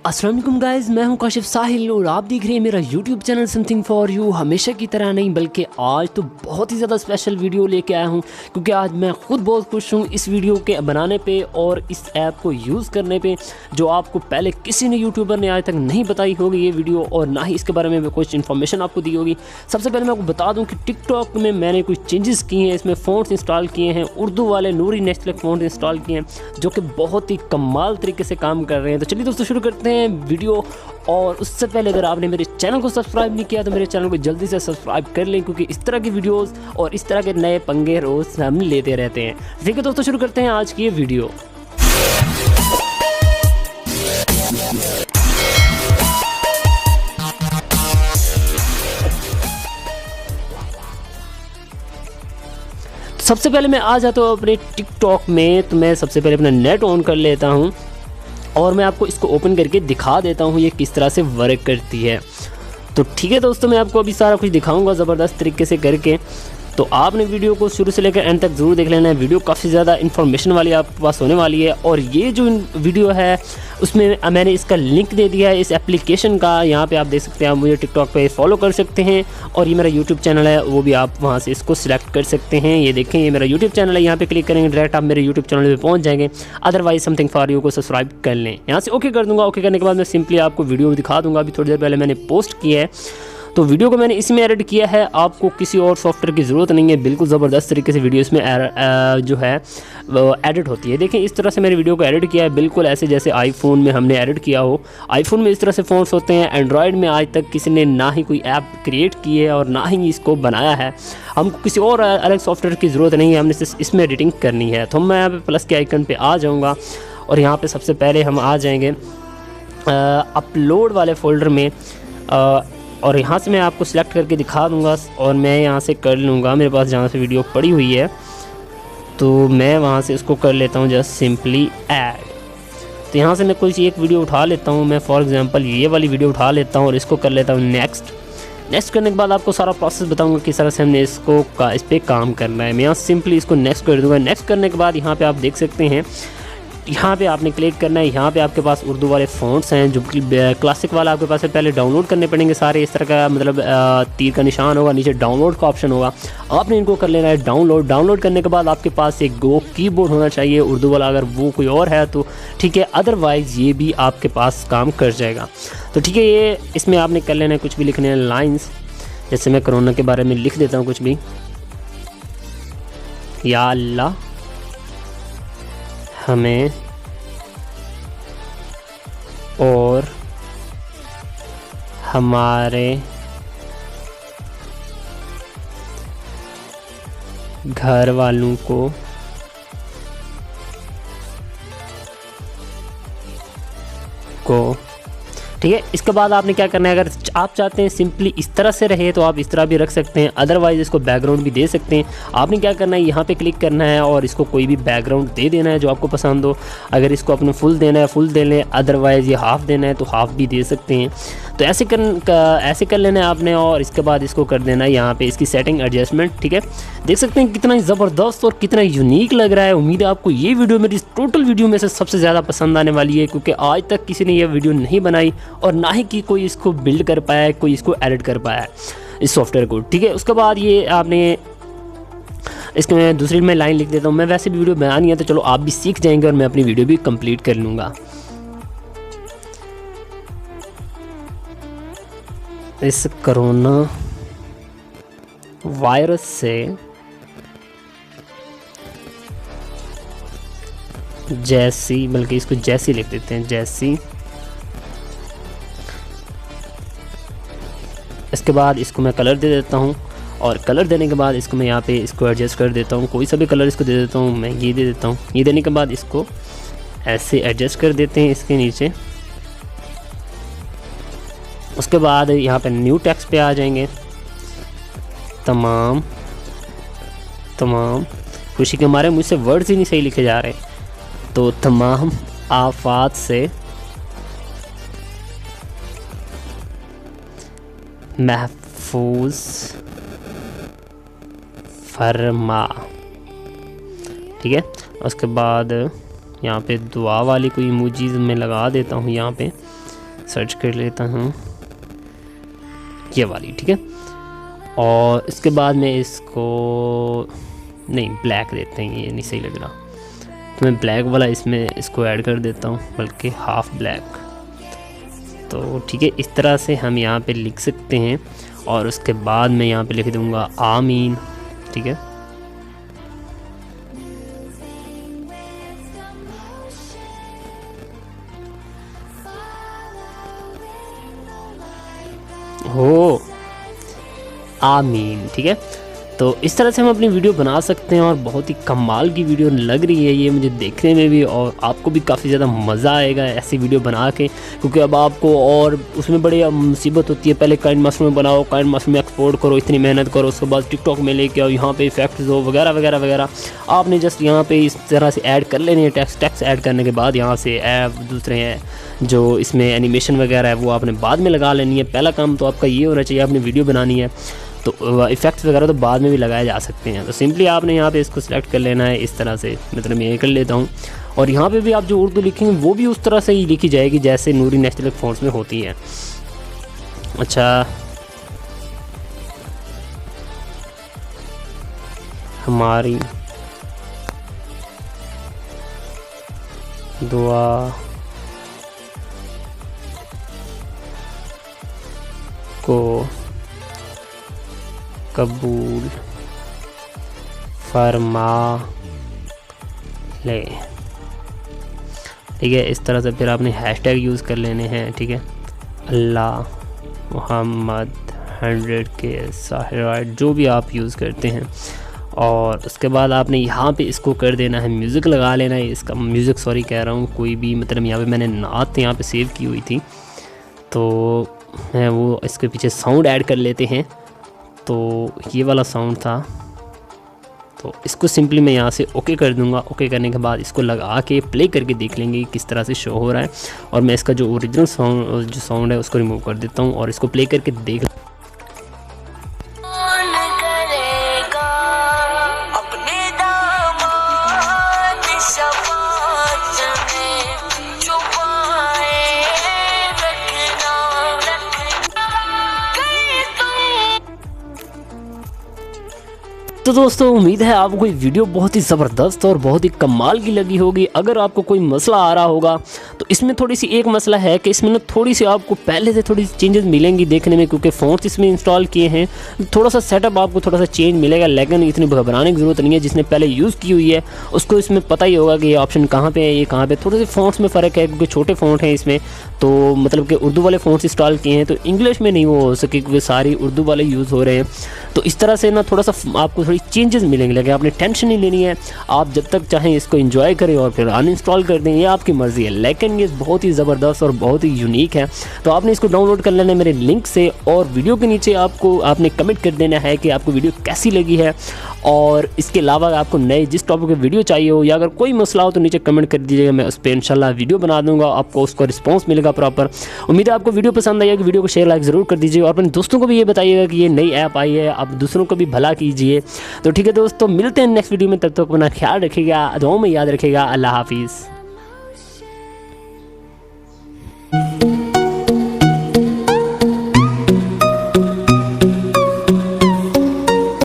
अस्सलाम वालेकुम गाइस, मैं हूं काशिफ साहिल और आप देख रहे हैं मेरा YouTube channel something for you. हमेशा की तरह नहीं बल्कि आज तो बहुत ही ज़्यादा स्पेशल वीडियो लेके आया हूं, क्योंकि आज मैं ख़ुद बहुत खुश हूं इस वीडियो के बनाने पे और इस ऐप को यूज़ करने पे, जो आपको पहले किसी ने यूट्यूबर ने आज तक नहीं बताई होगी ये वीडियो, और ना ही इसके बारे में कुछ इन्फॉर्मेशन आपको दी होगी। सबसे पहले मैं आपको बता दूँ कि टिकटॉक में मैंने कुछ चेंजेस किए हैं, इसमें फ़ॉन्ट्स इंस्टॉल किए हैं, उर्दू वाले नूरी नेस्ले फ़ॉन्ट इंस्टॉल किए हैं जो कि बहुत ही कमाल तरीके से काम कर रहे हैं। तो चलिए दोस्तों शुरू करते हैं वीडियो। और उससे पहले अगर आपने मेरे चैनल को सब्सक्राइब नहीं किया तो मेरे चैनल को जल्दी से सब्सक्राइब कर लें, क्योंकि इस तरह की वीडियोस और इस तरह के नए पंगे रोज़ हम लेते रहते हैं। ठीक है दोस्तों, शुरू करते हैं आज की ये वीडियो। सबसे पहले मैं आ जाता हूँ अपने टिकटॉक में। तो मैं सबसे पहले अपना नेट ऑन कर लेता हूँ और मैं आपको इसको ओपन करके दिखा देता हूँ ये किस तरह से वर्क करती है। तो ठीक है दोस्तों, मैं आपको अभी सारा कुछ दिखाऊंगा ज़बरदस्त तरीके से करके। तो आपने वीडियो को शुरू से लेकर एंड तक ज़रूर देख लेना है। वीडियो काफ़ी ज़्यादा इन्फॉर्मेशन वाली आपके पास होने वाली है। और ये जो वीडियो है उसमें मैंने इसका लिंक दे दिया है इस एप्लीकेशन का। यहाँ पे आप देख सकते हैं, आप मुझे टिकटॉक पे फॉलो कर सकते हैं और ये मेरा यूट्यूब चैनल है, वो भी आप वहाँ से इसको सिलेक्ट कर सकते हैं। ये देखें, ये मेरा यूट्यूब चैनल है। यहाँ पे क्लिक करेंगे डायरेक्ट आप मेरे यूट्यूब चैनल पे पहुँच जाएंगे। अदरवाइज समथिंग फॉर यू को सब्सक्राइब कर लें। यहाँ से ओके कर दूँगा। ओके करने के बाद मैं सिंपली आपको वीडियो दिखा दूँगा। अभी थोड़ी देर पहले मैंने पोस्ट किया है, तो वीडियो को मैंने इसमें एडिट किया है। आपको किसी और सॉफ्टवेयर की ज़रूरत नहीं है, बिल्कुल ज़बरदस्त तरीके से वीडियो इसमें जो है वो एडिट होती है। देखिए इस तरह से मैंने वीडियो को एडिट किया है, बिल्कुल ऐसे जैसे आईफोन में हमने एडिट किया हो। आईफोन में इस तरह से फ़ॉन्ट्स होते हैं। एंड्रॉयड में आज तक किसी ने ना ही कोई ऐप क्रिएट की है और ना ही इसको बनाया है। हमको किसी और अलग सॉफ्टवेयर की ज़रूरत नहीं है, हमने सिर्फ इसमें एडिटिंग करनी है। तो मैं यहाँ पर प्लस के आइकन पर आ जाऊँगा और यहाँ पर सबसे पहले हम आ जाएंगे अपलोड वाले फ़ोल्डर में। और यहाँ से मैं आपको सिलेक्ट करके दिखा दूँगा और मैं यहाँ से कर लूँगा, मेरे पास जहाँ से वीडियो पड़ी हुई है तो मैं वहाँ से इसको कर लेता हूँ जस्ट सिंपली ऐड। तो यहाँ से मैं कोई एक वीडियो उठा लेता हूँ, मैं फॉर एग्जांपल ये वाली वीडियो उठा लेता हूँ और इसको कर लेता हूँ नेक्स्ट करने के बाद आपको सारा प्रोसेस बताऊँगा किस तरह से हमने इस पर काम करना है। मैं यहाँ सिंपली इसको नेक्स्ट कर दूँगा। नेक्स्ट करने के बाद यहाँ पर आप देख सकते हैं, यहाँ पे आपने क्लिक करना है। यहाँ पे आपके पास उर्दू वाले फ़ॉन्ट्स हैं, जो क्लासिक वाला आपके पास है, पहले डाउनलोड करने पड़ेंगे सारे। इस तरह का मतलब तीर का निशान होगा, नीचे डाउनलोड का ऑप्शन होगा, आपने इनको कर लेना है डाउनलोड करने के बाद आपके पास एक गो कीबोर्ड होना चाहिए उर्दू वाला। अगर वो कोई और है तो ठीक है, अदरवाइज़ ये भी आपके पास काम कर जाएगा। तो ठीक है, ये इसमें आपने कर लेना है, कुछ भी लिखने हैं लाइन्स। जैसे मैं कोरोना के बारे में लिख देता हूँ कुछ भी, या अल्लाह हमें और हमारे घर वालों को ठीक है। इसके बाद आपने क्या करना है, अगर आप चाहते हैं सिंपली इस तरह से रहे तो आप इस तरह भी रख सकते हैं, अदरवाइज़ इसको बैकग्राउंड भी दे सकते हैं। आपने क्या करना है, यहाँ पे क्लिक करना है और इसको कोई भी बैकग्राउंड दे देना है जो आपको पसंद हो। अगर इसको अपने फुल देना है फुल दे लें, अदरवाइज़ ये हाफ़ देना है तो हाफ़ भी दे सकते हैं। तो ऐसे कर लेना है आपने और इसके बाद इसको कर देना है यहाँ पे इसकी सेटिंग एडजस्टमेंट। ठीक है, देख सकते हैं कितना ज़बरदस्त और कितना यूनिक लग रहा है। उम्मीद है आपको ये वीडियो मेरी टोटल वीडियो में से सबसे ज़्यादा पसंद आने वाली है, क्योंकि आज तक किसी ने यह वीडियो नहीं बनाई और ना ही कि कोई इसको बिल्ड कर पाया है, कोई इसको एडिट कर पाया है इस सॉफ्टवेयर को। ठीक है, उसके बाद ये आपने इसके मैं दूसरी में लाइन लिख देता हूँ। मैं वैसे भी वीडियो बनानी है तो चलो आप भी सीख जाएंगे और मैं अपनी वीडियो भी कंप्लीट कर लूँगा। इस कोरोना वायरस से जैसी, बल्कि इसको जैसी लिख देते हैं, जैसी। इसके बाद इसको मैं कलर दे देता हूँ और कलर देने के बाद इसको मैं यहाँ पे इसको एडजस्ट कर देता हूँ। कोई सा भी कलर इसको दे देता हूँ, मैं ये दे देता हूँ। ये देने के बाद इसको ऐसे एडजस्ट कर देते हैं इसके नीचे। उसके बाद यहाँ पे न्यू टेक्स्ट पे आ जाएंगे। तमाम खुशी के मारे मुझसे वर्ड्स ही नहीं सही लिखे जा रहे, तो तमाम आफात से महफूज फरमा। ठीक है, उसके बाद यहाँ पे दुआ वाली कोई इमोजीज मैं लगा देता हूँ यहाँ पे। सर्च कर लेता हूँ ये वाली, ठीक है। और इसके बाद में इसको नहीं ब्लैक देते हैं, ये नहीं सही लग रहा, तो मैं ब्लैक वाला इसमें इसको ऐड कर देता हूँ, बल्कि हाफ ब्लैक। तो ठीक है, इस तरह से हम यहाँ पे लिख सकते हैं। और उसके बाद मैं यहाँ पे लिख दूँगा आमीन, ठीक है। हो आमीन, ठीक है। तो इस तरह से हम अपनी वीडियो बना सकते हैं और बहुत ही कमाल की वीडियो लग रही है ये मुझे देखने में भी, और आपको भी काफ़ी ज़्यादा मज़ा आएगा ऐसी वीडियो बना के, क्योंकि अब आपको और उसमें बड़ी मुसीबत होती है, पहले काइनमास्टर में बनाओ, काइनमास्टर में एक्सपोर्ट करो, इतनी मेहनत करो, उसके बाद टिकटॉक में लेके आओ, यहाँ पे इफेक्ट्स हो वगैरह वगैरह वगैरह। आपने जस्ट यहाँ पे इस तरह से ऐड कर लेने हैं, टेक्स्ट ऐड करने के बाद यहाँ से ऐप दूसरे हैं जो इसमें एनिमेशन वगैरह है वो आपने बाद में लगा लेनी है। पहला काम तो आपका ये होना चाहिए, आपने वीडियो बनानी है तो इफ़ेक्ट्स वगैरह तो बाद में भी लगाए जा सकते हैं। तो सिंपली आपने यहाँ पे इसको सिलेक्ट कर लेना है इस तरह से, मतलब मैं ये कर लेता हूँ। और यहाँ पे भी आप जो उर्दू लिखेंगे वो भी उस तरह से ही लिखी जाएगी जैसे नूरी नेशनल फ़ॉन्ट्स में होती है। अच्छा, हमारी दुआ को कबूल फरमा ले, ठीक है। इस तरह से फिर आपने हैशटैग यूज़ कर लेने हैं, ठीक है। अल्लाह मोहम्मद 100K साहिर, जो भी आप यूज़ करते हैं। और उसके बाद आपने यहाँ पे इसको कर देना है, म्यूज़िक लगा लेना है इसका, म्यूज़िक सॉरी कह रहा हूँ, कोई भी मतलब यहाँ पे मैंने नात यहाँ पे सेव की हुई थी, तो मैं वो इसके पीछे साउंड ऐड कर लेते हैं। तो ये वाला साउंड था, तो इसको सिंपली मैं यहाँ से ओके कर दूंगा। ओके करने के बाद इसको लगा के प्ले करके देख लेंगे किस तरह से शो हो रहा है। और मैं इसका जो ओरिजिनल साउंड है उसको रिमूव कर देता हूँ और इसको प्ले करके देख तो दोस्तों उम्मीद है आपको ये वीडियो बहुत ही ज़बरदस्त और बहुत ही कमाल की लगी होगी। अगर आपको कोई मसला आ रहा होगा तो इसमें थोड़ी सी एक मसला है कि इसमें ना थोड़ी सी आपको पहले से थोड़ी सी चेंजेस मिलेंगी देखने में, क्योंकि फ़ॉन्ट्स इसमें इंस्टॉल किए हैं। थोड़ा सा सेटअप आपको थोड़ा सा चेंज मिलेगा, लेकिन इतनी घबराने की ज़रूरत नहीं है। जिसने पहले यूज़ की हुई है उसको इसमें पता ही होगा कि ये ऑप्शन कहाँ पर है, ये कहाँ पर। थोड़े से फ़ॉन्ट्स में फ़र्क है क्योंकि छोटे फ़ॉन्ट हैं इसमें, तो मतलब कि उर्दू वाले फ़ॉन्ट्स इंस्टॉल किए हैं तो इंग्लिश में नहीं वो हो सके क्योंकि सारी उर्दू वाले यूज़ हो रहे हैं। तो इस तरह से ना थोड़ा सा आपको थोड़ी चेंजेस मिलेंगे, लेकिन आपने टेंशन नहीं लेनी है। आप जब तक चाहें इसको एंजॉय करें और फिर अनइंस्टॉल कर दें, ये आपकी मर्ज़ी है। लेकिन ये बहुत ही ज़बरदस्त और बहुत ही यूनिक है। तो आपने इसको डाउनलोड कर लेना है मेरे लिंक से, और वीडियो के नीचे आपने कमेंट कर देना है कि आपको वीडियो कैसी लगी है। और इसके अलावा आपको नए जिस टॉपिक की वीडियो चाहिए हो या अगर कोई मसला हो तो नीचे कमेंट कर दीजिएगा, मैं उस पर इंशाल्लाह वीडियो बना दूंगा, आपको उसका रिस्पांस मिलेगा प्रॉपर। उम्मीद है आपको वीडियो पसंद आई है, कि वीडियो को शेयर लाइक ज़रूर कर दीजिए और अपने दोस्तों को भी ये बताइएगा कि ये नई ऐप आई है, आप दूसरों को भी भला कीजिए। तो ठीक है दोस्तों, मिलते हैं नेक्स्ट वीडियो में, तब तक अपना ख्याल रखिएगा, दुआओं में याद रखिएगा। अल्लाह हाफिज़।